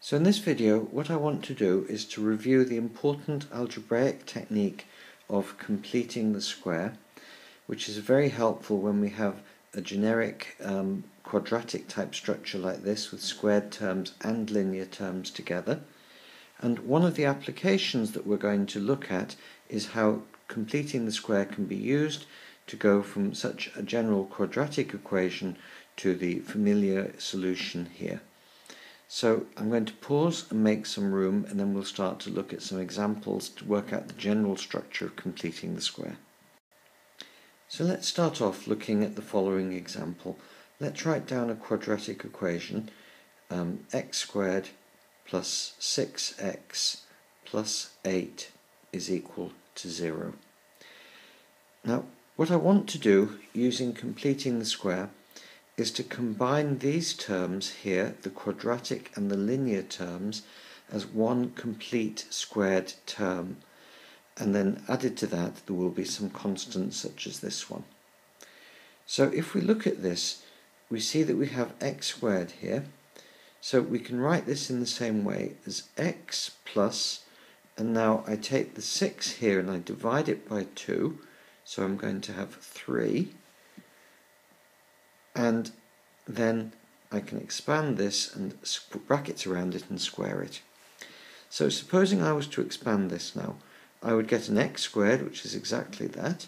So in this video, what I want to do is to review the important algebraic technique of completing the square, which is very helpful when we have a generic quadratic type structure like this with squared terms and linear terms together. And one of the applications that we're going to look at is how completing the square can be used to go from such a general quadratic equation to the familiar solution here. So I'm going to pause and make some room, and then we'll start to look at some examples to work out the general structure of completing the square. So let's start off looking at the following example. Let's write down a quadratic equation, x squared plus 6x plus 8 is equal to 0. Now, what I want to do using completing the square is to combine these terms here, the quadratic and the linear terms, as one complete squared term. And then added to that, there will be some constants such as this one. So if we look at this, we see that we have x squared here. So we can write this in the same way as x plus, and now I take the 6 here and I divide it by 2, so I'm going to have 3. And then I can expand this and put brackets around it and square it. So supposing I was to expand this now, I would get an x squared, which is exactly that.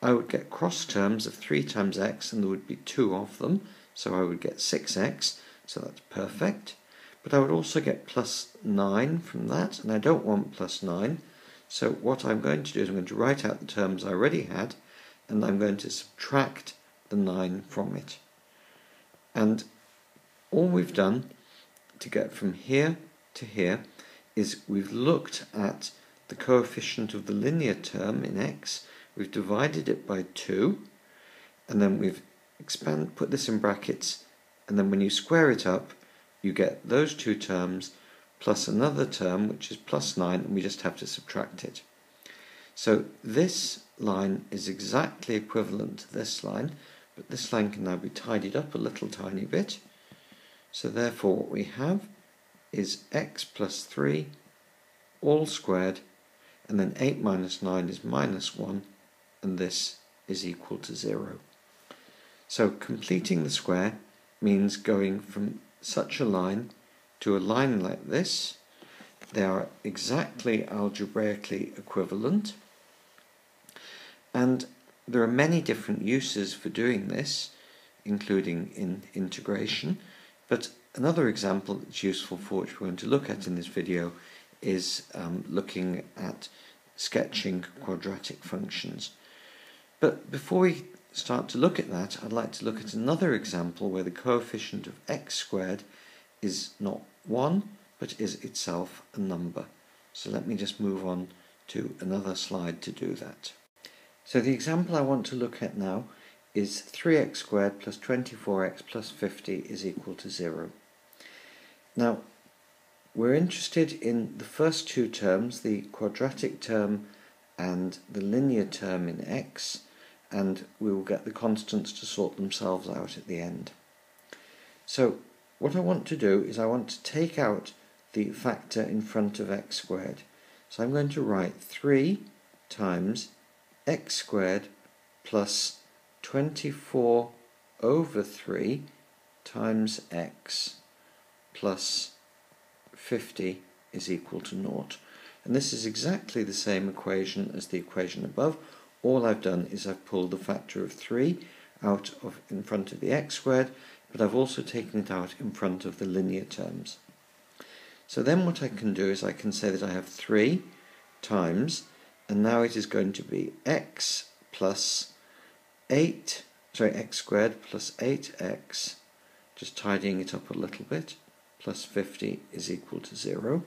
I would get cross terms of 3 times x, and there would be 2 of them, so I would get 6x, so that's perfect. But I would also get plus 9 from that, and I don't want plus 9, so what I'm going to do is I'm going to write out the terms I already had, and I'm going to subtract the 9 from it. And all we've done to get from here to here is we've looked at the coefficient of the linear term in x, we've divided it by 2, and then we've put this in brackets, and then when you square it up, you get those two terms plus another term, which is plus 9, and we just have to subtract it. So this line is exactly equivalent to this line, but this line can now be tidied up a little tiny bit. So therefore what we have is x plus 3 all squared, and then 8 minus 9 is minus 1, and this is equal to 0. So completing the square means going from such a line to a line like this. They are exactly algebraically equivalent, and there are many different uses for doing this, including in integration, but another example that's useful for which we're going to look at in this video is looking at sketching quadratic functions. But before we start to look at that, I'd like to look at another example where the coefficient of x squared is not 1, but is itself a number. So let me just move on to another slide to do that. So the example I want to look at now is 3x squared plus 24x plus 50 is equal to 0. Now, we're interested in the first two terms, the quadratic term and the linear term in x, and we will get the constants to sort themselves out at the end. So what I want to do is I want to take out the factor in front of x squared. So I'm going to write 3 times x squared plus 24 over 3 times x plus 50 is equal to 0. And this is exactly the same equation as the equation above. All I've done is I've pulled the factor of 3 out of in front of the x squared, but I've also taken it out in front of the linear terms. So then what I can do is I can say that I have 3 times, and now it is going to be x plus x squared plus 8x, just tidying it up a little bit, plus 50 is equal to 0.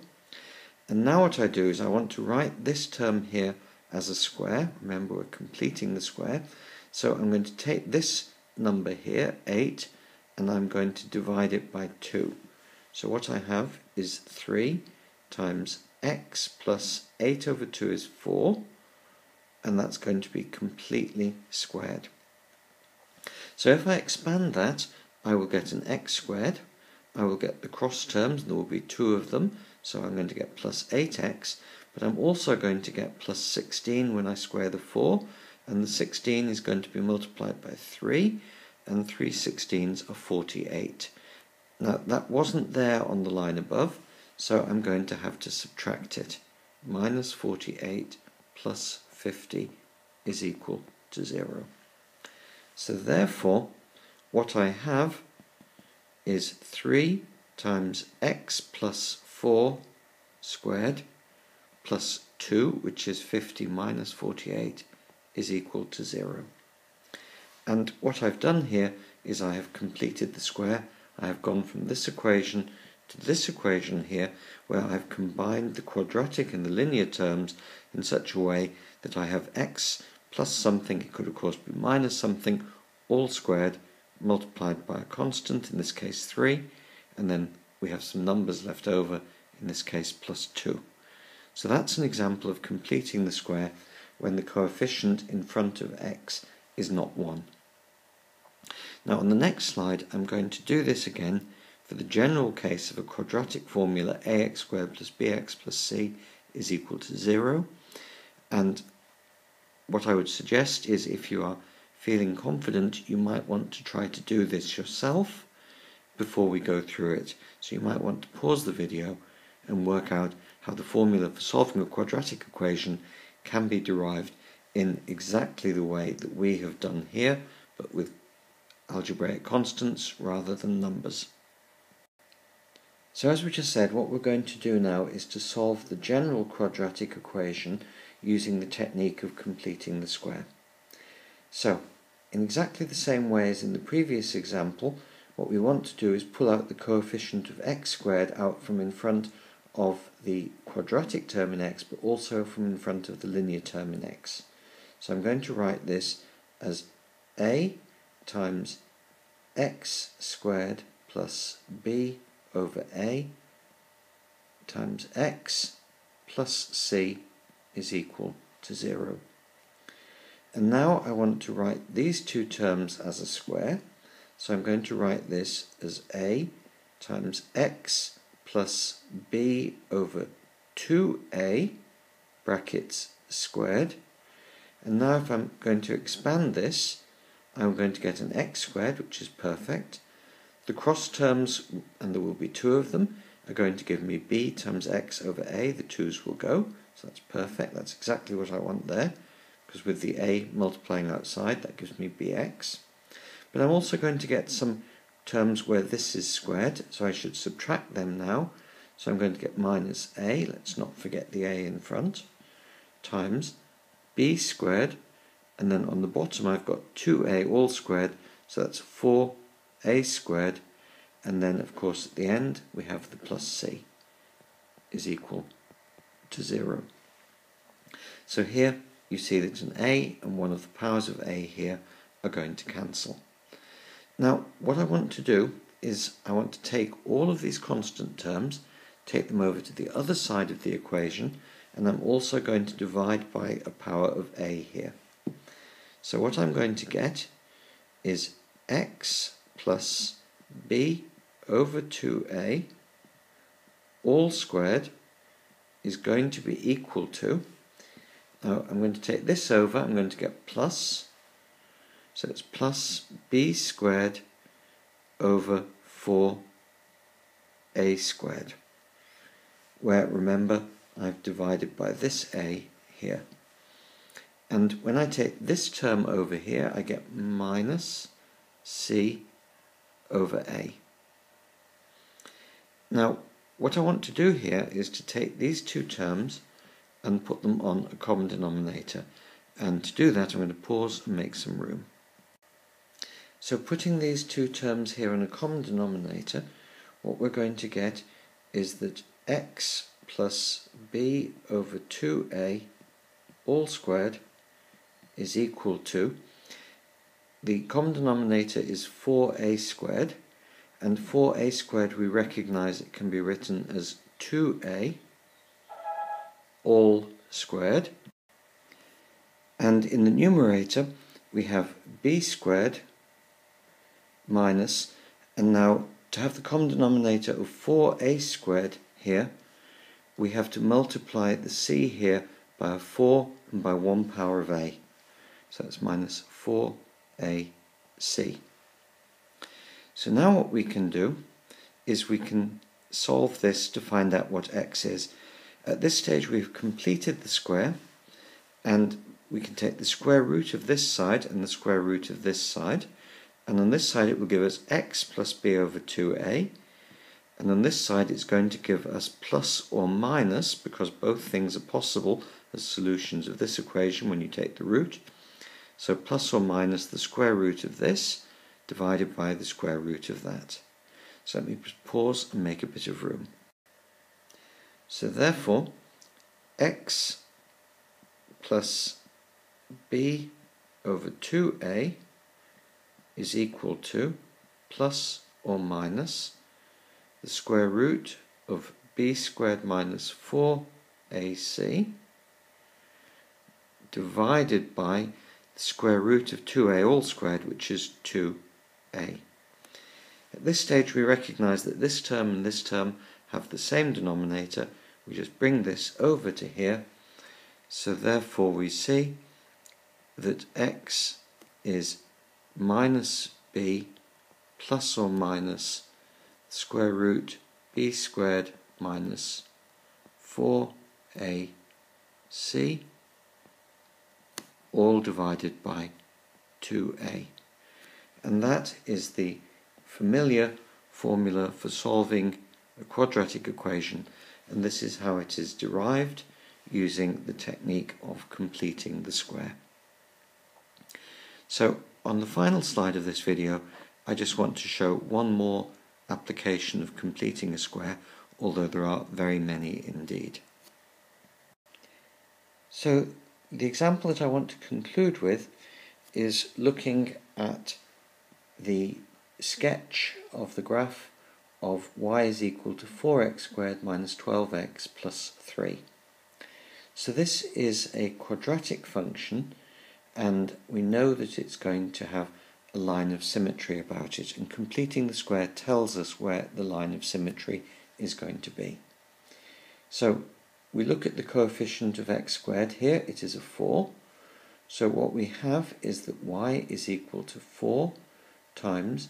And now what I do is I want to write this term here as a square. Remember, we're completing the square. So I'm going to take this number here, 8, and I'm going to divide it by 2. So what I have is 3 times x plus 8 over 2 is 4, and that's going to be completely squared. So if I expand that, I will get an x squared, I will get the cross terms, and there will be two of them, so I'm going to get plus 8x, but I'm also going to get plus 16 when I square the 4, and the 16 is going to be multiplied by 3, and 3 16s are 48. Now that wasn't there on the line above, so I'm going to have to subtract it. Minus 48 plus 50 is equal to 0. So therefore, what I have is 3 times x plus 4 squared plus 2, which is 50 minus 48, is equal to 0. And what I've done here is I have completed the square. I have gone from this equation to this equation here, where I've combined the quadratic and the linear terms in such a way that I have x plus something, it could of course be minus something, all squared, multiplied by a constant, in this case 3, and then we have some numbers left over, in this case plus 2. So that's an example of completing the square when the coefficient in front of x is not 1. Now on the next slide I'm going to do this again for the general case of a quadratic formula ax squared plus bx plus c is equal to 0, and what I would suggest is, if you are feeling confident, you might want to try to do this yourself before we go through it. So you might want to pause the video and work out how the formula for solving a quadratic equation can be derived in exactly the way that we have done here, but with algebraic constants rather than numbers. So as we just said, what we're going to do now is to solve the general quadratic equation using the technique of completing the square. So, in exactly the same way as in the previous example, what we want to do is pull out the coefficient of x squared out from in front of the quadratic term in x, but also from in front of the linear term in x. So I'm going to write this as a times x squared plus b over a times x plus c is equal to 0. And now I want to write these two terms as a square, so I'm going to write this as a times x plus b over 2a brackets squared. And now if I'm going to expand this, I'm going to get an x squared, which is perfect. The cross terms, and there will be two of them, are going to give me b times x over a. The 2's will go, so that's perfect. That's exactly what I want there, because with the a multiplying outside, that gives me bx. But I'm also going to get some terms where this is squared, so I should subtract them now. So I'm going to get minus a, let's not forget the a in front, times b squared, and then on the bottom I've got 2a all squared, so that's 4a squared, and then of course at the end we have the plus c is equal to 0. So here you see that an a and one of the powers of a here are going to cancel. Now what I want to do is I want to take all of these constant terms, take them over to the other side of the equation, and I'm also going to divide by a power of a here. So what I'm going to get is x plus b over 2a all squared is going to be equal to, now I'm going to take this over, I'm going to get plus, so it's plus b squared over 4a squared, where remember I've divided by this a here. And when I take this term over here, I get minus c over a. Now, what I want to do here is to take these two terms and put them on a common denominator. And to do that, I'm going to pause and make some room. So putting these two terms here on a common denominator, what we're going to get is that x plus b over 2a all squared is equal to, the common denominator is 4a squared, and 4a squared we recognize it can be written as 2a all squared, and in the numerator we have b squared minus, and now To have the common denominator of 4a squared here, we have to multiply the c here by a 4 and by 1 power of a. So that's minus 4ac. So now what we can do is we can solve this to find out what x is. At this stage we've completed the square, and we can take the square root of this side and the square root of this side, and on this side it will give us x plus b over 2a, and on this side it's going to give us plus or minus, because both things are possible as solutions of this equation when you take the root. So plus or minus the square root of this divided by the square root of that. So let me pause and make a bit of room. So therefore x plus b over 2a is equal to plus or minus the square root of b squared minus 4ac divided by the square root of 2a all squared, which is 2a. At this stage we recognise that this term and this term have the same denominator. We just bring this over to here. So therefore we see that x is minus b plus or minus the square root b squared minus 4ac all divided by 2a. And that is the familiar formula for solving a quadratic equation, and this is how it is derived using the technique of completing the square. So on the final slide of this video, I just want to show one more application of completing a square, although there are very many indeed. So the example that I want to conclude with is looking at the sketch of the graph of y is equal to 4x squared minus 12x plus 3. So this is a quadratic function, and we know that it's going to have a line of symmetry about it, and completing the square tells us where the line of symmetry is going to be. So we look at the coefficient of x squared. Here it is a 4. So what we have is that y is equal to 4 times,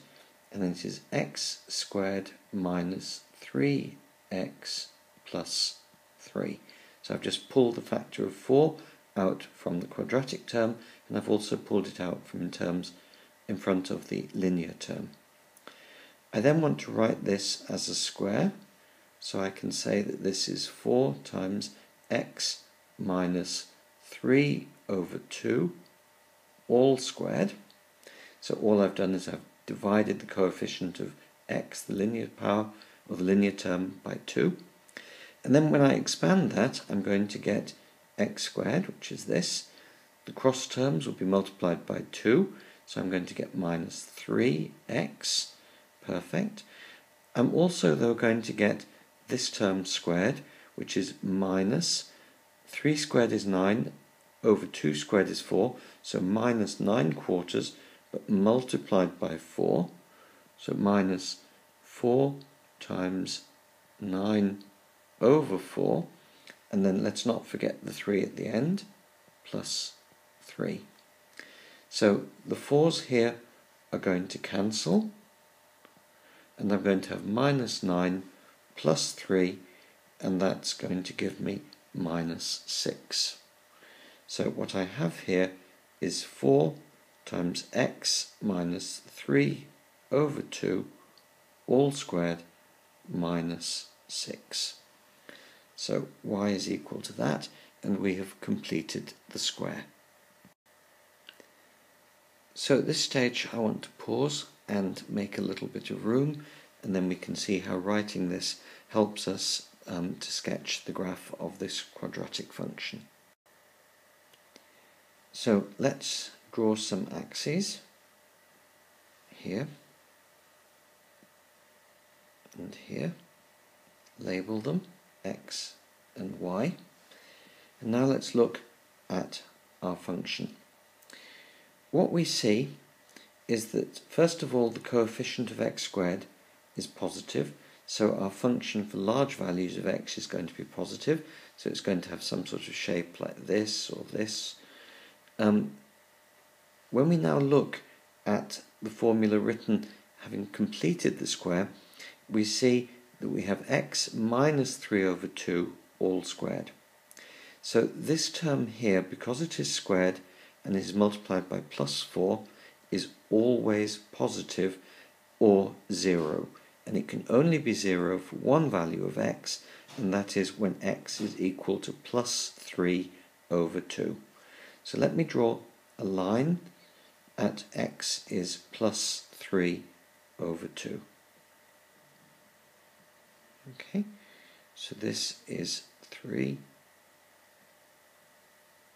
and then it is x squared minus 3x plus 3. So I've just pulled the factor of 4 out from the quadratic term, and I've also pulled it out from terms in front of the linear term. I then want to write this as a square, so I can say that this is 4 times x minus 3 over 2 all squared. So all I've done is I've divided the coefficient of x, the linear power, or the linear term, by 2. And then when I expand that, I'm going to get x squared, which is this. The cross terms will be multiplied by 2, so I'm going to get minus 3x. Perfect. I'm also, though, going to get this term squared, which is minus 3 squared is 9 over 2 squared is 4, so minus 9 quarters, but multiplied by 4, so minus 4 times 9 over 4, and then let's not forget the 3 at the end, plus 3. So the 4's here are going to cancel, and I'm going to have minus 9 plus 3, and that's going to give me minus 6. So what I have here is 4 times x minus 3 over 2 all squared minus 6. So y is equal to that, and we have completed the square. So at this stage I want to pause and make a little bit of room, and then we can see how writing this helps us to sketch the graph of this quadratic function. So let's draw some axes here and here, label them x and y, and now let's look at our function. What we see is that first of all the coefficient of x squared is positive, so our function for large values of x is going to be positive, so it's going to have some sort of shape like this or this. When we now look at the formula written having completed the square, we see that we have x minus 3 over 2 all squared. So this term here, because it is squared and is multiplied by plus 4, is always positive or 0. And it can only be 0 for one value of x, and that is when x is equal to plus 3 over 2. So let me draw a line at x is plus 3 over 2. Okay, so this is 3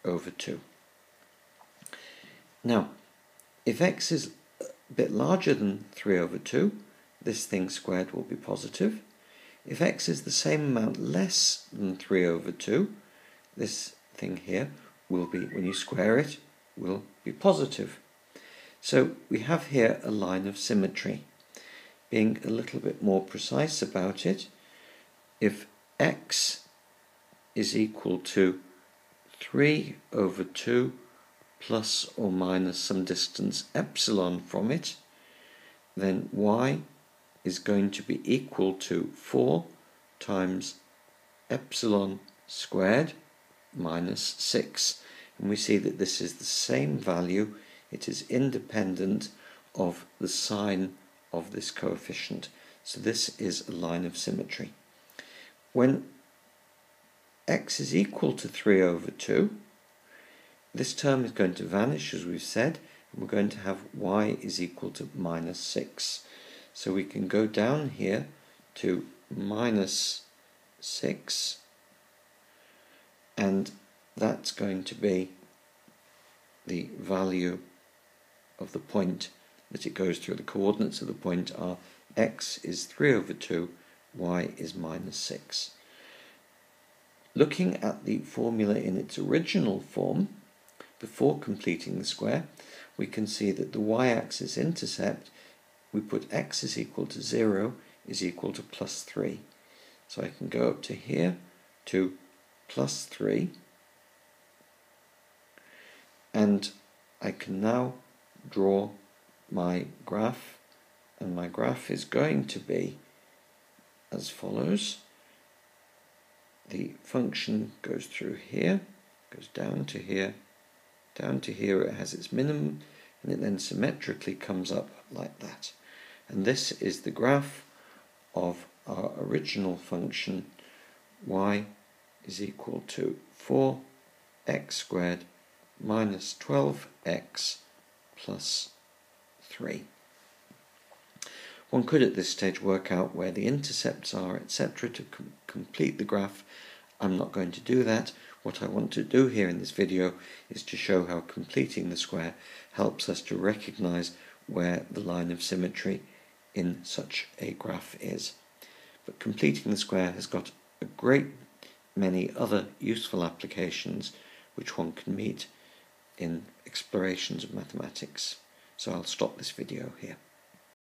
over 2. Now, if x is a bit larger than 3 over 2, this thing squared will be positive. If x is the same amount less than 3 over 2, this thing here will be, when you square it, will be positive. So we have here a line of symmetry. Being a little bit more precise about it, if x is equal to 3 over 2 plus or minus some distance epsilon from it, then y is going to be equal to 4 times epsilon squared minus 6. And we see that this is the same value. It is independent of the sign of this coefficient. So this is a line of symmetry. When x is equal to 3 over 2, this term is going to vanish, as we've said, and we're going to have y is equal to minus 6. So we can go down here to minus 6, and that's going to be the value of the point that it goes through. The coordinates of the point are x is 3 over 2, y is minus 6. Looking at the formula in its original form, before completing the square, we can see that the y-axis intercept, we put x is equal to 0 is equal to plus 3. So I can go up to here to plus 3, and I can now draw my graph, and my graph is going to be as follows. The function goes through here, goes down to here, it has its minimum, and it then symmetrically comes up like that. And this is the graph of our original function y is equal to 4x squared minus 12x plus 3. One could at this stage work out where the intercepts are, etc. to complete the graph. I'm not going to do that. What I want to do here in this video is to show how completing the square helps us to recognize where the line of symmetry in such a graph is. But completing the square has got a great many other useful applications which one can meet in explorations of mathematics. So I'll stop this video here.